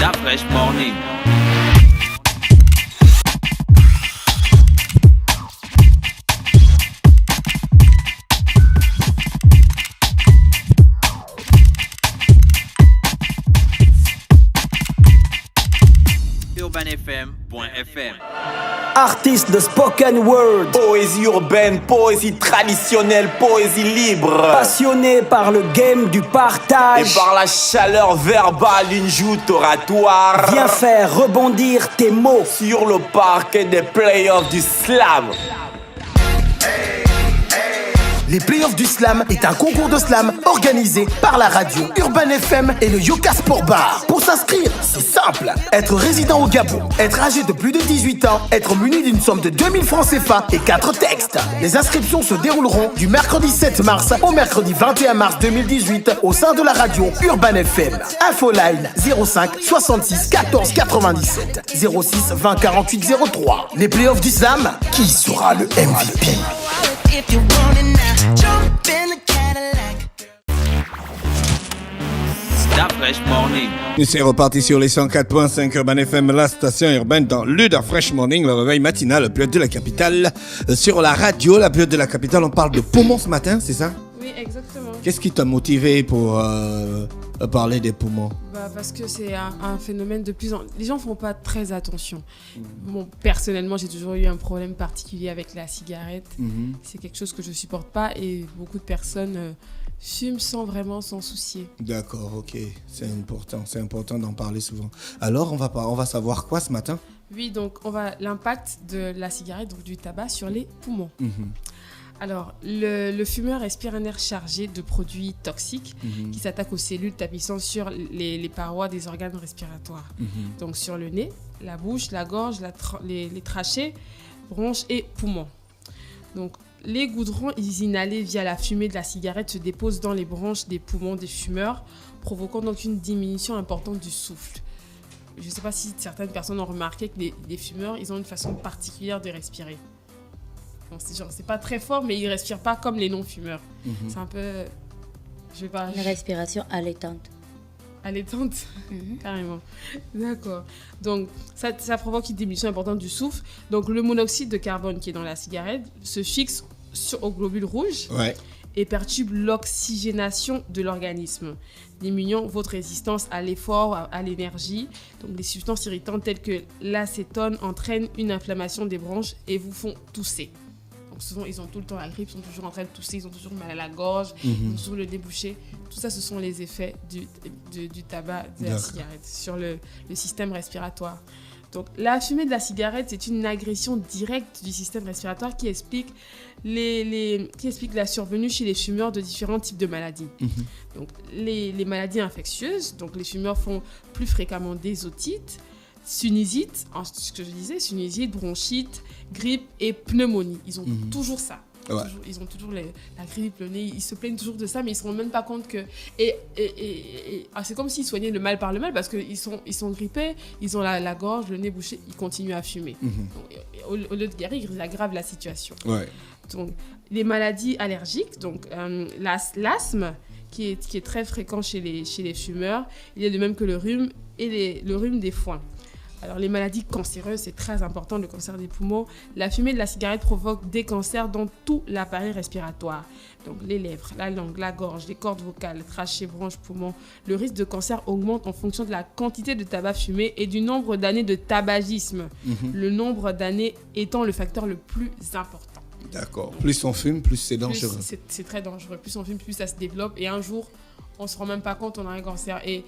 Da Fresh Morning. UrbanFM.fm. Artiste de spoken word, Poésie urbaine, poésie traditionnelle, poésie libre. passionné par le game du Et partage, par la chaleur verbale, une joute oratoire. viens faire rebondir tes mots. Sur le parquet des playoffs du slam. Les Playoffs du Slam est un concours de slam organisé par la radio Urban FM et le Yoka Sport Bar. Pour s'inscrire, c'est simple. Être résident au Gabon, être âgé de plus de 18 ans, être muni d'une somme de 2000 francs CFA et 4 textes. Les inscriptions se dérouleront du mercredi 7 mars au mercredi 21 mars 2018 au sein de la radio Urban FM. Infoline 05 66 14 97 06 20 48 03. Les Playoffs du Slam, qui sera le MVP? If you want it now, jump in the Cadillac. Da Fresh Morning. Et c'est reparti sur les 104.5 Urban FM, la station urbaine dans l'Uda Fresh Morning, le réveil matinal, le plus haut de la capitale. Sur la radio, la plus haute de la capitale, on parle de poumons ce matin, c'est ça? Oui, exactement. Qu'est-ce qui t'a motivé pour parler des poumons? Parce que c'est un phénomène de plus en... Les gens font pas très attention. Bon, personnellement, j'ai toujours eu un problème particulier avec la cigarette. C'est quelque chose que je supporte pas et beaucoup de personnes fument sans vraiment s'en soucier. D'accord, ok, c'est important d'en parler souvent. Alors, on va savoir quoi ce matin? Oui, donc l'impact de la cigarette, donc du tabac, sur les poumons. Alors, le fumeur respire un air chargé de produits toxiques qui s'attaquent aux cellules tapissant sur les parois des organes respiratoires. Donc sur le nez, la bouche, la gorge, les trachées, bronches et poumons. Donc les goudrons inhalés via la fumée de la cigarette se déposent dans les bronches des poumons des fumeurs, provoquant donc une diminution importante du souffle. Je ne sais pas si certaines personnes ont remarqué que les fumeurs, ils ont une façon particulière de respirer. Bon, c'est pas très fort, mais ils respirent pas comme les non-fumeurs. C'est un peu... Une respiration allaitante. Allaitante, carrément. D'accord. Donc, ça provoque une diminution importante du souffle. Donc, le monoxyde de carbone qui est dans la cigarette se fixe aux globules rouges et perturbe l'oxygénation de l'organisme, diminuant votre résistance à l'effort, à l'énergie. Donc, les substances irritantes telles que l'acétone entraînent une inflammation des bronches et vous font tousser. Donc souvent, ils ont tout le temps la grippe, ils sont toujours en train de tousser, ils ont toujours mal à la gorge, ils ont toujours le nez bouché. Tout ça, ce sont les effets du tabac, de la cigarette sur le système respiratoire. Donc, la fumée de la cigarette, c'est une agression directe du système respiratoire qui explique la survenue chez les fumeurs de différents types de maladies. Donc, les maladies infectieuses, donc les fumeurs font plus fréquemment des otites, sinusite, ce que je disais, sinusite, bronchite, grippe et pneumonie. Ils ont toujours ça. Ils ont toujours la grippe, le nez, ils se plaignent toujours de ça, mais ils ne se rendent même pas compte que... c'est comme s'ils soignaient le mal par le mal, parce qu'ils sont grippés, ils ont la gorge, le nez bouché, ils continuent à fumer. Donc, au lieu de guérir, ils aggravent la situation. Donc, les maladies allergiques, donc l'asthme, qui est très fréquent chez les fumeurs, il y a de même que le rhume et le rhume des foins. Alors, les maladies cancéreuses, c'est très important, le cancer des poumons. La fumée de la cigarette provoque des cancers dans tout l'appareil respiratoire. Donc, les lèvres, la langue, la gorge, les cordes vocales, les trachées, bronches, poumons. Le risque de cancer augmente en fonction de la quantité de tabac fumé et du nombre d'années de tabagisme. Le nombre d'années étant le facteur le plus important. D'accord. Plus on fume, plus c'est dangereux. C'est très dangereux. Plus on fume, plus ça se développe. Et un jour, on ne se rend même pas compte qu'on a un cancer. Et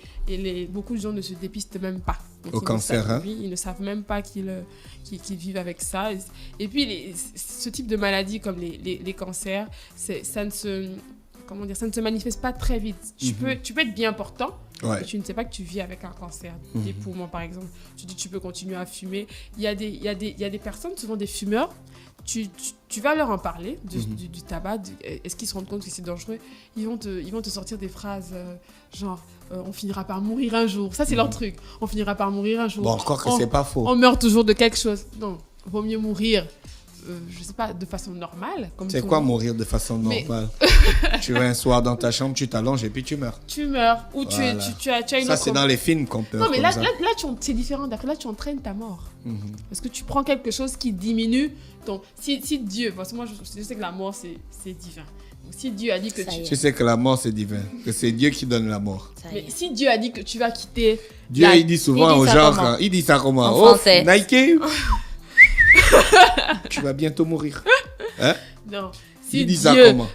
beaucoup de gens ne se dépistent même pas. Donc, au cancer, ils ne savent même pas qu'ils vivent avec ça. Et puis, ce type de maladie comme les cancers, ça ne se manifeste pas très vite. Tu peux être bien portant, mais tu ne sais pas que tu vis avec un cancer des poumons, par exemple. Tu peux continuer à fumer. Il y a des personnes, souvent des fumeurs, tu vas leur en parler du tabac, est-ce qu'ils se rendent compte que c'est dangereux? Ils vont te sortir des phrases genre on finira par mourir un jour. Ça, c'est leur truc. On finira par mourir un jour. Bon, encore que c'est pas faux. On meurt toujours de quelque chose. Non, vaut mieux mourir je sais pas, de façon normale. C'est quoi mourir de façon normale? Tu vas un soir dans ta chambre, tu t'allonges et puis tu meurs. Tu meurs. Ou tu as une Ça, c'est dans les films qu'on peut. Non, mais là c'est différent. Là, tu entraînes ta mort. Parce que tu prends quelque chose qui diminue ton... Si Dieu... Parce que moi, je sais que la mort, c'est divin. Donc, si Dieu a dit que tu sais que la mort, c'est divin. Que c'est Dieu qui donne la mort. Mais si Dieu a dit que tu vas quitter... Dieu, il dit souvent aux gens... Il dit ça comment? En français. Nike. Tu vas bientôt mourir. Hein? Non. Il Si dit ça Dieu, comment?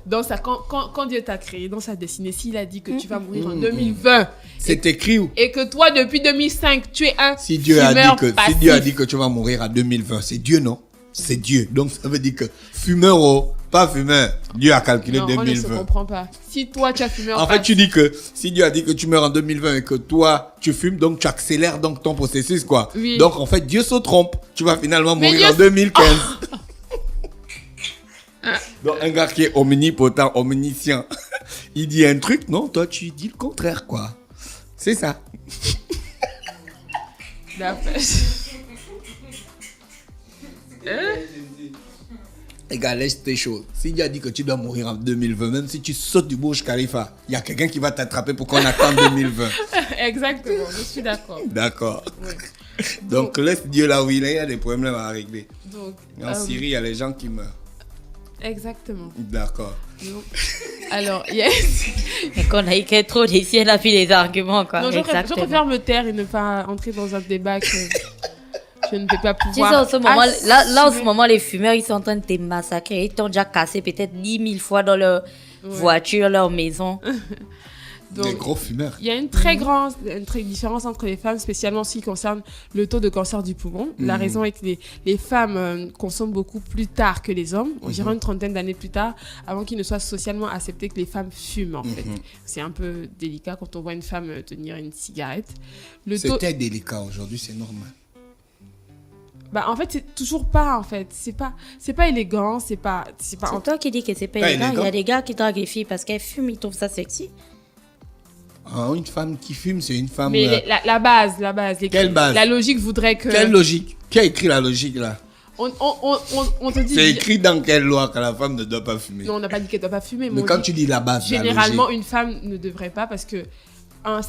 quand Dieu t'a créé dans sa destinée, s'il a dit que tu vas mourir en 2020... C'est écrit où? Et que toi, depuis 2005, tu es un Si Dieu a dit que tu vas mourir en 2020, c'est Dieu, non? C'est Dieu. Donc, ça veut dire que fumeur, pas fumeur. Dieu a calculé 2020. On ne se comprend pas. Si toi, tu as fumé en fait, tu dis que si Dieu a dit que tu meurs en 2020 et que toi, tu fumes, donc tu accélères donc ton processus, quoi. Oui. Donc, en fait, Dieu se trompe. Tu vas finalement mourir en 2015. Donc, un gars qui est omnipotent, omniscient, il dit un truc, non, toi, tu dis le contraire, quoi. C'est ça. Les gars, laisse tes choses. Si Dieu a dit que tu dois mourir en 2020, même si tu sautes du Burj Khalifa, il y a quelqu'un qui va t'attraper pour qu'on attende 2020. Exactement, je suis d'accord. D'accord. Ouais. Donc, laisse Dieu là où il est, il y a des problèmes à régler. Donc, en Syrie, il y a les gens qui meurent. Exactement. D'accord. Donc, alors, yes. Et qu'on a écrit trop d'ici, elle a vu les arguments, quoi. Non, je préfère me taire et ne pas entrer dans un débat que je ne vais pas pouvoir. Tu sais, en ce moment, là, en ce moment, les fumeurs, ils sont en train de te massacrer. Ils t'ont déjà cassé peut-être 10 000 fois dans leur voiture, leur maison. Donc, des gros fumeurs. Il y a une très grande différence entre les femmes, spécialement en ce qui concerne le taux de cancer du poumon. La raison est que les femmes consomment beaucoup plus tard que les hommes, environ une trentaine d'années plus tard, avant qu'il ne soit socialement accepté que les femmes fument, en fait. C'est un peu délicat quand on voit une femme tenir une cigarette. C'était délicat, aujourd'hui c'est normal. Bah, en fait, c'est toujours pas, en fait. C'est pas élégant, c'est pas... C'est toi qui dis que c'est pas élégant. Il y a des gars qui draguent les filles parce qu'elles fument, ils trouvent ça sexy. Ah, une femme qui fume, c'est une femme... Mais la base. Quelle base? La logique voudrait que... Quelle logique? Qui a écrit la logique, là? On te dit... C'est écrit dans quelle loi que la femme ne doit pas fumer? Non, on n'a pas dit qu'elle ne doit pas fumer. Mais quand tu dis la base, généralement, la logique... une femme ne devrait pas parce que...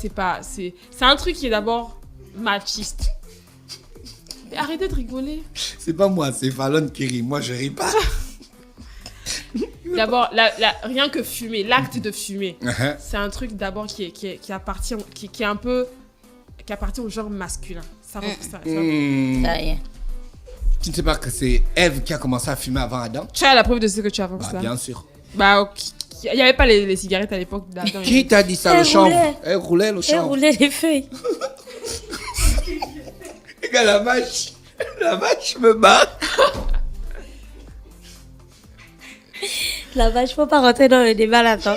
c'est un truc qui est d'abord machiste. Mais arrêtez de rigoler. C'est pas moi, c'est Fallon qui rit. Moi, je ris pas. D'abord, rien que fumer, l'acte de fumer, c'est un truc d'abord qui appartient au genre masculin. Ça y est. Tu ne sais pas que c'est Ève qui a commencé à fumer avant Adam? Tu as la preuve de ce que tu avances là? Bien sûr. Bah, il n'y avait pas les cigarettes à l'époque d'Adam. Qui t'a dit ça, le chanvre? Elle roulait le chanvre. Elle roulait les feuilles. Regarde la vache me bat. La vache, faut pas rentrer dans le débat là-dedans.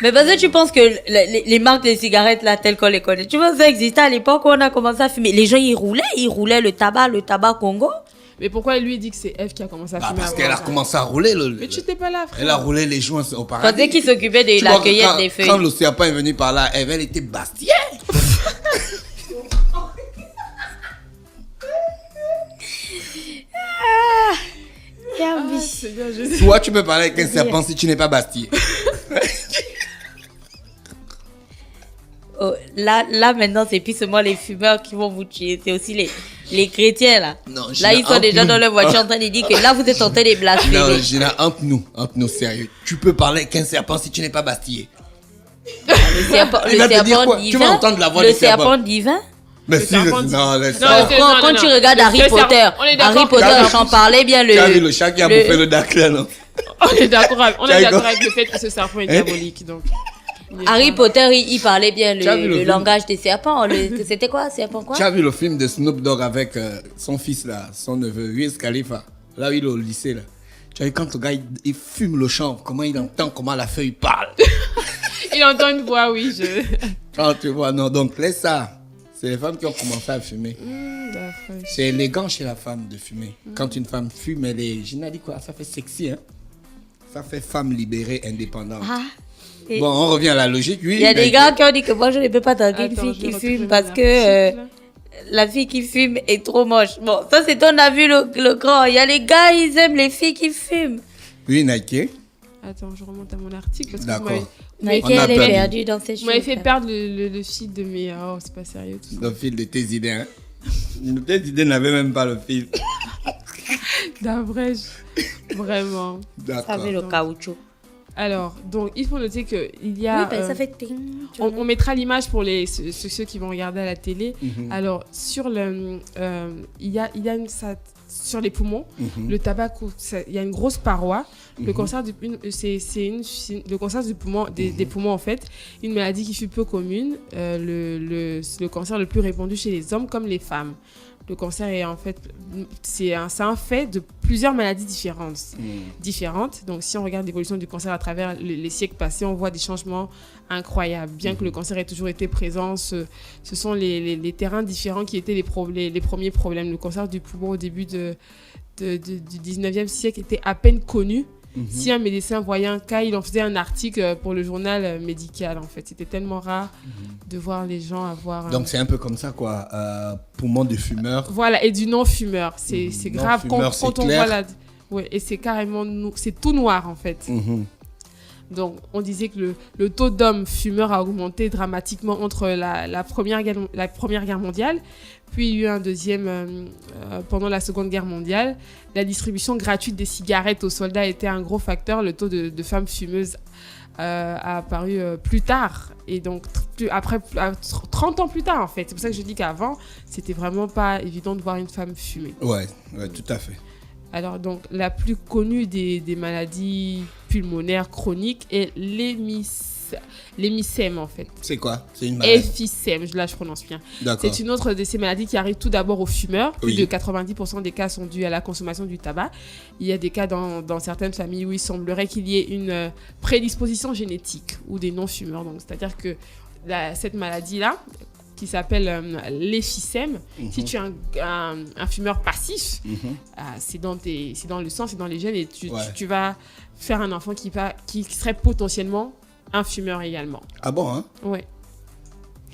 Mais parce que tu penses que les marques de cigarettes là, telles qu'on les connaît, tu vois, ça existait à l'époque où on a commencé à fumer. Les gens, ils roulaient le tabac Congo. Mais pourquoi lui dit que c'est Ève qui a commencé à fumer? Parce qu'elle a commencé à rouler. Mais tu n'étais pas là, frère. Elle a roulé les joints au paradis. Quand c'est qui s'occupait de la cueillette des feuilles. Quand le serpent est venu par là, Ève, elle était bastienne. Toi, tu peux parler avec un serpent si tu n'es pas Bastille. Oh, là, maintenant, c'est plus seulement les fumeurs qui vont vous tuer. C'est aussi les chrétiens, là. Non, là, ils sont déjà dans leur voiture en train de dire que là, vous êtes en train de blasphémer. Non, Gina, entre nous, sérieux. Tu peux parler avec un serpent si tu n'es pas Bastillé. Le serpent divin. Tu vas entendre la voix du serpent. Le serpent divin. Mais si, non, quand tu regardes Harry Potter, j'en parlais bien le... Tu as vu le chat qui a bouffé le Daclé, non? On est d'accord avec le fait que ce serpent est diabolique, donc... Harry Potter, il parlait bien le langage des serpents. C'était quoi, serpent quoi? Tu as vu le film de Snoop Dogg avec son fils, là, son neveu, Wiz Khalifa, là où il est au lycée, là. Tu as vu quand le gars, il fume le chanvre, comment il entend, comment la feuille parle. Il entend une voix, oui, Quand tu vois, non, donc laisse ça. C'est les femmes qui ont commencé à fumer. C'est élégant chez la femme de fumer. Quand une femme fume, elle est... Gina dit quoi? Ça fait sexy, hein? Ça fait femme libérée, indépendante. Bon, on revient à la logique, oui. Il y a des gars qui ont dit que moi, je ne peux pas draguer une fille qui fume parce que la fille qui fume est trop moche. Bon, ça c'est ton avis le grand. Il y a les gars, ils aiment les filles qui fument. Oui, Nike. Attends, je remonte à mon article parce que D'accord. Nike, On a elle est perdu. perdue dans ses vous choses. m'avez fait perdre le fil de mes... Oh, c'est pas sérieux tout ça. Le fil de tes idées. Hein. Tes idées n'avaient même pas le fil. D'avrège. Vraiment. Ça D'accord. avait le caoutchouc. Alors, donc, il faut noter qu'il y a... Oui, ben ça fait ting. tu vois. On mettra l'image pour ceux qui vont regarder à la télé. Alors, sur le... il y a sur les poumons, le tabac, il y a une grosse paroi. Le cancer du le cancer du poumon, des poumons en fait, une maladie qui fut peu commune, le cancer le plus répandu chez les hommes comme les femmes. Le cancer est en fait, c'est un fait de plusieurs maladies différentes. Donc si on regarde l'évolution du cancer à travers les siècles passés, on voit des changements incroyables. Bien que le cancer ait toujours été présent, ce sont les terrains différents qui étaient les premiers problèmes. Le cancer du poumon au début du 19e siècle était à peine connu. Si un médecin voyait un cas, il en faisait un article pour le journal médical, en fait. C'était tellement rare de voir les gens avoir... Donc, c'est un peu comme ça, quoi. Poumon de fumeur. Voilà, et du non-fumeur. C'est grave. Non-fumeur, c'est clair. On voit ouais, et c'est carrément... C'est tout noir, en fait. Donc, on disait que le taux d'hommes fumeurs a augmenté dramatiquement entre la Première Guerre mondiale, puis il y a eu un deuxième pendant la Seconde Guerre mondiale. La distribution gratuite des cigarettes aux soldats était un gros facteur. Le taux de femmes fumeuses a apparu plus tard. Et donc, après 30 ans plus tard, en fait. C'est pour ça que je dis qu'avant, c'était vraiment pas évident de voir une femme fumer. Ouais, tout à fait. Alors, donc, la plus connue des maladies pulmonaires chroniques est l'hémicème, en fait. C'est quoi? C'est une maladie. Emphysème, là je prononce bien. D'accord. C'est une autre de ces maladies qui arrive tout d'abord aux fumeurs. Plus Oui. de 90% des cas sont dus à la consommation du tabac. Il y a des cas dans certaines familles où il semblerait qu'il y ait une prédisposition génétique ou des non-fumeurs. Donc, c'est-à-dire que cette maladie-là, qui s'appelle l'emphysème, si tu es un fumeur passif, c'est dans le sang, c'est dans les gènes, et tu vas faire un enfant qui serait potentiellement un fumeur également. Ah bon, hein? Ouais.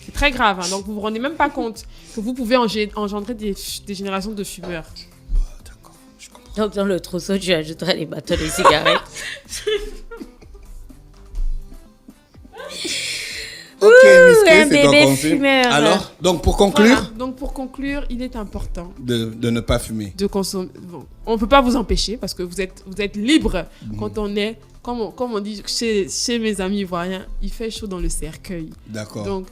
C'est très grave, hein. Donc vous vous rendez même pas compte que vous pouvez engendrer des générations de fumeurs. D'accord, je comprends. Donc dans le trousseau, tu ajouterais les bâtons de cigarettes. Ok, Miss un K, c'est bébé ton fumeur. Alors, donc pour conclure, Voilà. Donc pour conclure, il est important de ne pas fumer. de consommer. Bon, on ne peut pas vous empêcher parce que vous êtes libre quand on est, comme on dit chez mes amis ivoiriens, il fait chaud dans le cercueil. D'accord. Donc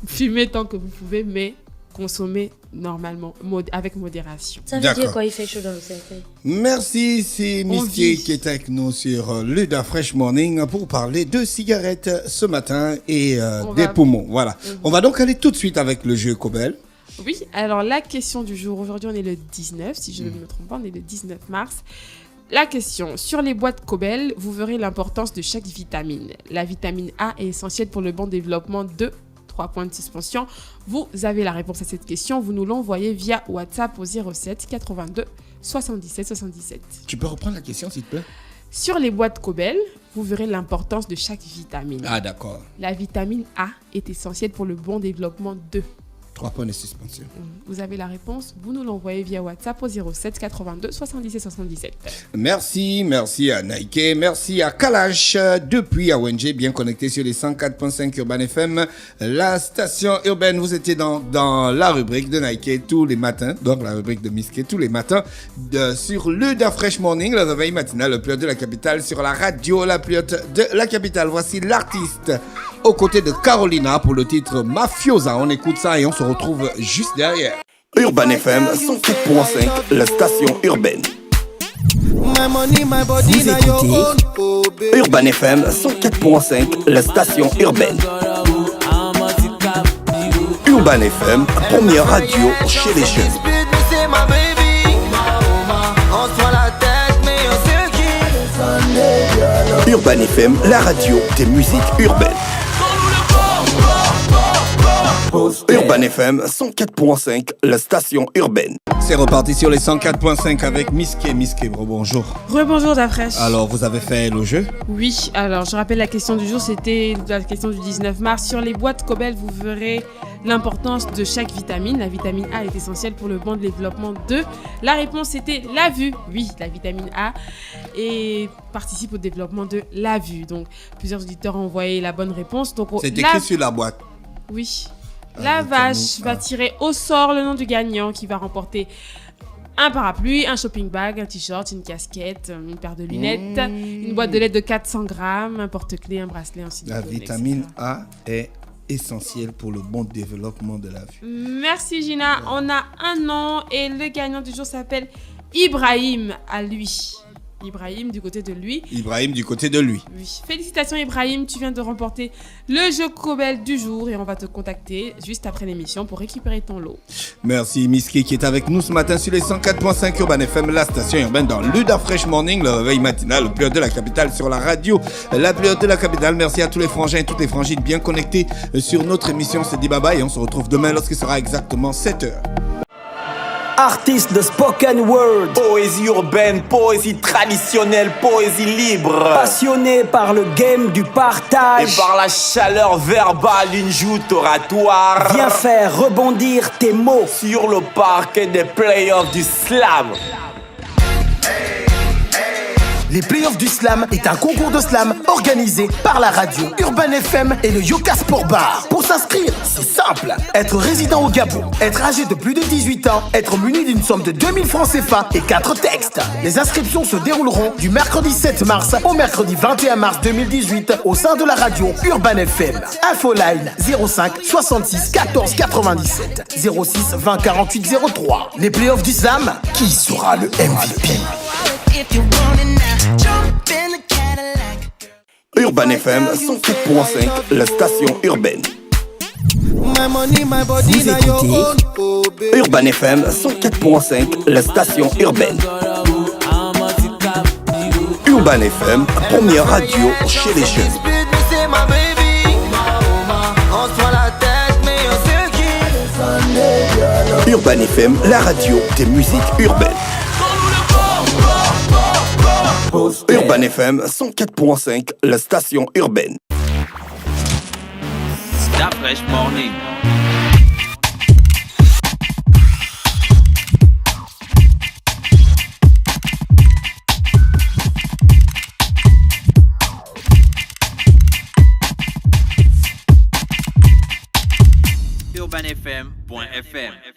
fumez tant que vous pouvez, mais consommez normalement, avec modération. Ça veut D'accord. dire quoi, il fait chaud dans le cercueil? Merci, c'est On Miss K vit. qui est avec nous sur Luda Fresh Morning pour parler de cigarettes ce matin et des poumons. Voilà. On va donc aller tout de suite avec le jeu Cobel. Oui, alors la question du jour, aujourd'hui on est le 19, si je ne me trompe pas, on est le 19 mars. La question, sur les boîtes Cobel, vous verrez l'importance de chaque vitamine. La vitamine A est essentielle pour le bon développement de 3 points de suspension. Vous avez la réponse à cette question, vous nous l'envoyez via WhatsApp au 07 82 77 77. Tu peux reprendre la question, s'il te plaît? Sur les boîtes Cobel, vous verrez l'importance de chaque vitamine. Ah, d'accord. La vitamine A est essentielle pour le bon développement de... 3 points de suspension. Vous avez la réponse, vous nous l'envoyez via WhatsApp au 07 82 77 77. Merci à Nike, merci à Kalash depuis Awenje, bien connecté sur les 104.5 Urban FM, la station urbaine. Vous étiez dans la rubrique de Nike tous les matins, donc la rubrique de Miske tous les matins, sur le Da Fresh Morning, le réveil matinal, le plus haut de la capitale, sur la radio la plus haute de la capitale. Voici l'artiste aux côtés de Carolina pour le titre Mafiosa. On écoute ça et on se retrouve juste derrière. Urban FM 104.5, la station urbaine. Vous écoutez Urban FM 104.5, la station urbaine. Urban FM, première radio chez les jeunes. Urban FM, la radio des musiques urbaines. Urban FM 104.5, la station urbaine. C'est reparti sur les 104.5 avec Miské. Miské, bonjour. Rebonjour Dafresh. Alors, vous avez fait le jeu? Oui, alors je rappelle la question du jour, c'était la question du 19 mars. Sur les boîtes Cobel, vous verrez l'importance de chaque vitamine. La vitamine A est essentielle pour le bon développement de... La réponse était la vue. Oui, la vitamine A et participe au développement de la vue. Donc, plusieurs auditeurs ont envoyé la bonne réponse. Donc, c'est écrit sur la boîte. Oui. La vache va tirer au sort le nom du gagnant qui va remporter un parapluie, un shopping bag, un t-shirt, une casquette, une paire de lunettes, une boîte de lait de 400 grammes, un porte-clés, un bracelet, un silicone. La vitamine A est essentielle pour le bon développement de la vue. Merci Gina. On a un nom et le gagnant du jour s'appelle Ibrahim à lui. Ibrahim du côté de lui. Ibrahim du côté de lui. Oui. Félicitations Ibrahim, tu viens de remporter le jeu Cobel du jour et on va te contacter juste après l'émission pour récupérer ton lot. Merci Miské qui est avec nous ce matin sur les 104.5 Urban FM, la station urbaine dans l'Uda Fresh Morning, le réveil matinal, le plus haut de la capitale sur la radio, la plus haute de la capitale. Merci à tous les frangins et toutes les frangines bien connectés sur notre émission. C'est dit bye bye et on se retrouve demain lorsqu'il sera exactement 7h. Artiste de spoken word, Poésie urbaine, poésie traditionnelle, poésie libre. passionné par le game du Et partage, par la chaleur verbale, une joute oratoire. viens faire rebondir tes mots. Sur le parquet des playoffs du slam. Les playoffs du slam est un concours de slam organisé par la radio Urban FM et le Yoka Sport Bar. Pour s'inscrire, c'est simple. Être résident au Gabon, être âgé de plus de 18 ans, être muni d'une somme de 2000 francs CFA et 4 textes. Les inscriptions se dérouleront du mercredi 7 mars au mercredi 21 mars 2018 au sein de la radio Urban FM. Infoline 05 66 14 97 06 20 48 03. Les playoffs du slam, qui sera le MVP? If you want it now, jump in the Cadillac. Urban FM 104.5, la station urbaine. My money, my body, Vous now your écoutez own. Oh, baby. Urban FM 104.5, la station urbaine. Urban FM, première radio chez les jeunes. Speed, me say my baby. On se prend la tête, mais on se qui. Urban FM, la radio des musiques urbaines. Urban FM 104.5, la station urbaine. Stop Fresh Morning. UrbanFM.fm